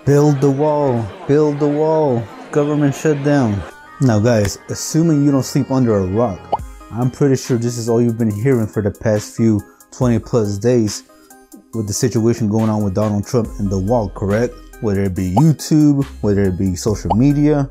Build the wall, build the wall, government shutdown. Now guys, assuming you don't sleep under a rock, I'm pretty sure this is all you've been hearing for the past few 20 plus days with the situation going on with Donald Trump and the wall, correct? Whether it be YouTube, whether it be social media,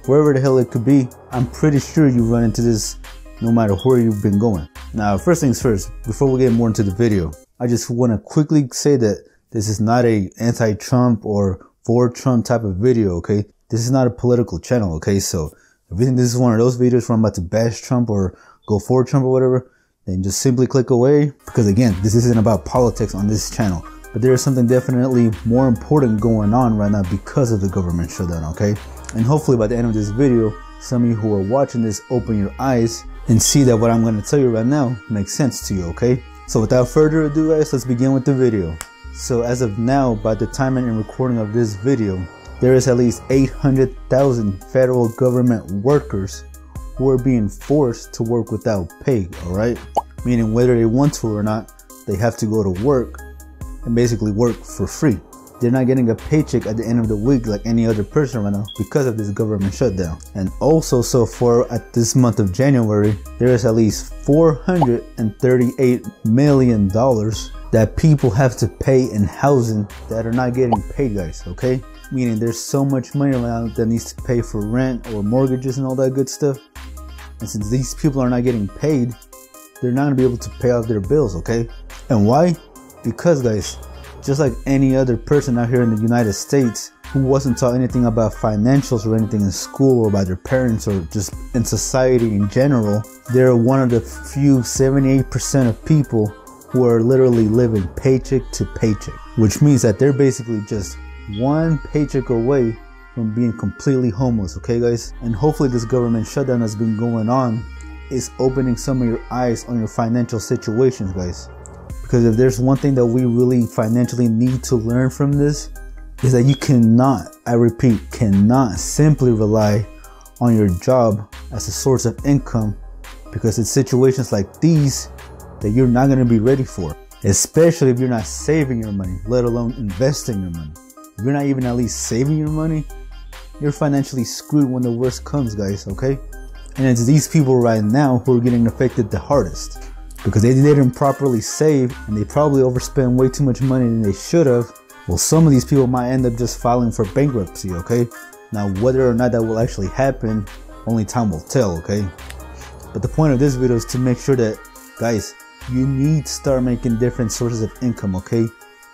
wherever the hell it could be, I'm pretty sure you run into this no matter where you've been going. Now, first things first, before we get more into the video, I just want to quickly say that this is not a anti-Trump or for Trump type of video, okay? This is not a political channel, okay? So if you think this is one of those videos where I'm about to bash Trump or go for Trump or whatever, then just simply click away, because again, this isn't about politics on this channel. But there is something definitely more important going on right now because of the government shutdown, okay? And hopefully by the end of this video, some of you who are watching this open your eyes and see that what I'm going to tell you right now makes sense to you, okay? So without further ado guys, let's begin with the video. So as of now, by the time and recording of this video, there is at least 800,000 federal government workers who are being forced to work without pay, alright? Meaning whether they want to or not, they have to go to work and basically work for free. They're not getting a paycheck at the end of the week like any other person right now because of this government shutdown. And also so far at this month of January, there is at least $438 million that people have to pay in housing that are not getting paid, guys, okay? Meaning there's so much money around that needs to pay for rent or mortgages and all that good stuff. And since these people are not getting paid, they're not gonna be able to pay off their bills, okay? And why? Because guys, just like any other person out here in the United States who wasn't taught anything about financials or anything in school or by their parents or just in society in general, they're one of the few 78% of people who are literally living paycheck to paycheck, which means that they're basically just one paycheck away from being completely homeless, okay guys? And hopefully this government shutdown that's been going on is opening some of your eyes on your financial situations, guys. Because if there's one thing that we really financially need to learn from this, is that you cannot, I repeat, cannot simply rely on your job as a source of income, because it's situations like these that you're not going to be ready for, especially if you're not saving your money, let alone investing your money. If you're not even at least saving your money, you're financially screwed when the worst comes, guys, okay? And it's these people right now who are getting affected the hardest, because they didn't properly save and they probably overspent way too much money than they should have. Well, some of these people might end up just filing for bankruptcy, okay? Now, whether or not that will actually happen, only time will tell, okay? But the point of this video is to make sure that, guys, you need to start making different sources of income, okay?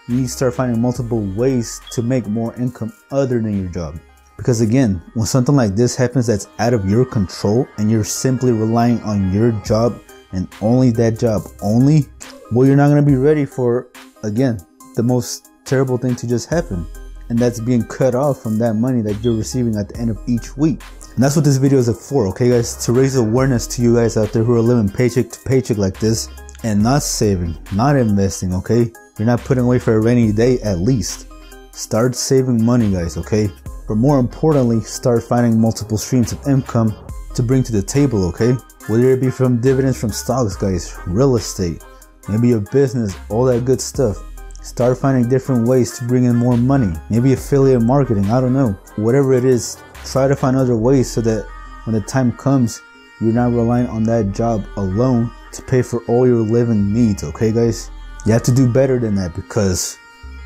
You need to start finding multiple ways to make more income other than your job. Because again, when something like this happens that's out of your control and you're simply relying on your job and only that job only, well, you're not going to be ready for, again, the most terrible thing to just happen. And that's being cut off from that money that you're receiving at the end of each week. And that's what this video is for, okay guys? To raise awareness to you guys out there who are living paycheck to paycheck like this and not saving, not investing, okay? You're not putting away for a rainy day at least. Start saving money, guys, okay? But more importantly, start finding multiple streams of income to bring to the table, okay? Whether it be from dividends from stocks, guys, real estate, maybe a business, all that good stuff. Start finding different ways to bring in more money. Maybe affiliate marketing, I don't know. Whatever it is, try to find other ways so that when the time comes, you're not relying on that job alone to pay for all your living needs, okay guys? You have to do better than that, because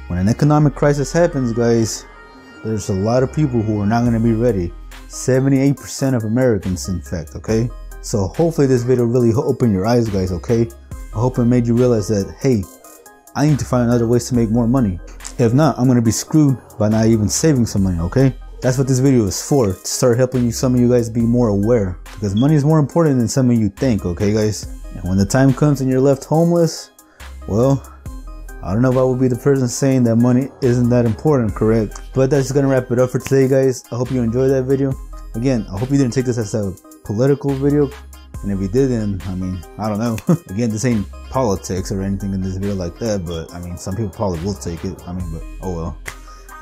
when an economic crisis happens, guys, there's a lot of people who are not going to be ready. 78% of Americans, in fact, okay? So hopefully this video really opened your eyes, guys, okay? I hope it made you realize that, hey, I need to find other ways to make more money. If not, I'm going to be screwed by not even saving some money, okay? That's what this video is for, to start helping some of you guys be more aware. Because money is more important than some of you think, okay guys? And when the time comes and you're left homeless, well, I don't know if I will be the person saying that money isn't that important, correct? But that's gonna wrap it up for today, guys. I hope you enjoyed that video. Again, I hope you didn't take this as a political video. And if you did, then, I mean, I don't know. Again, this ain't politics or anything in this video like that, but I mean, some people probably will take it. I mean, but oh well.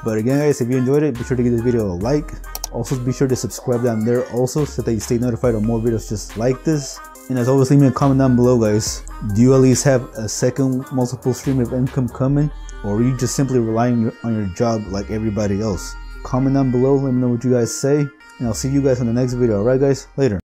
But again, guys, if you enjoyed it, be sure to give this video a like. Also, be sure to subscribe down there also so that you stay notified of more videos just like this. And as always, leave me a comment down below, guys. Do you at least have a second multiple stream of income coming? Or are you just simply relying on your job like everybody else? Comment down below, let me know what you guys say, and I'll see you guys in the next video. Alright guys, later.